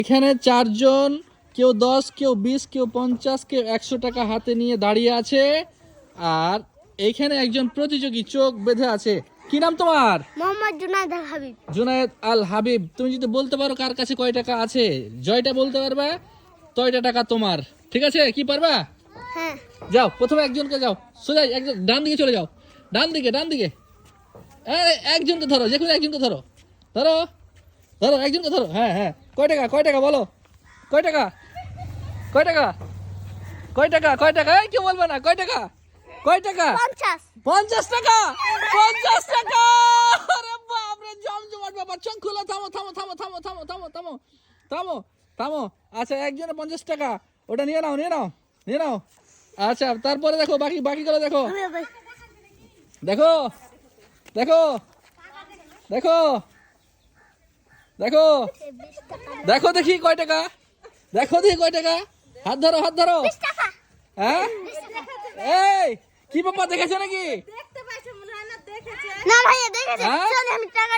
এখানে চারজন, কেউ 10, কেউ 20, কেউ 50, কেউ 100 টাকা হাতে নিয়ে দাঁড়িয়ে আছে। আর এইখানে একজন প্রতিযোগী চোখ বেঁধে আছে। কি নাম তোমার? মোহাম্মদ জুনায়েদ আল হাবিব। জুনায়েদ আল হাবিব। তুমি যদি বলতে পারো কার কাছে কয় টাকা আছে, জয়টা বলতে পারবা, তয়টা টাকা তোমার। ঠিক আছে, কি পারবা? হ্যাঁ। যাও, প্রথমে একজনকে যাও, সোজা একজন ডান দিকে চলে যাও, ডান দিকে ডান দিকে। একজনকে ধরো, যে কোনো একজনকে ধরো, ধরো ধরো একজনকে ধরো। হ্যাঁ হ্যাঁ, কয় টাকা কয় টাকা বলো, কয় টাকা কয় টাকা কয় টাকা কয় টাকা? এই কেউ বলবে না, কয় টাকা কয় টাকা? 50। 50 টাকা, 50 টাকা। আরে বাপরে, জমজমাট ব্যাপার। চোখ খুলো, থামো থামো থামো থামো থামো থামো থামো থামো থামো। আচ্ছা, একজনে 50 টাকা, ওটা নিয়ে নাও নিয়ে নাও নিয়ে নাও। আচ্ছা, তারপরে দেখো বাকি বাকিগুলো দেখো, দেখো দেখো দেখো দেখো দেখো দেখি কয় টাকা, দেখো দেখি কয় টাকা। হাত ধরো হাত ধরো। হ্যাঁ, এই কি বাবা, দেখেছো নাকি? না ভাইয়া দেখেছে, হ্যাঁ? চল আমি টাকা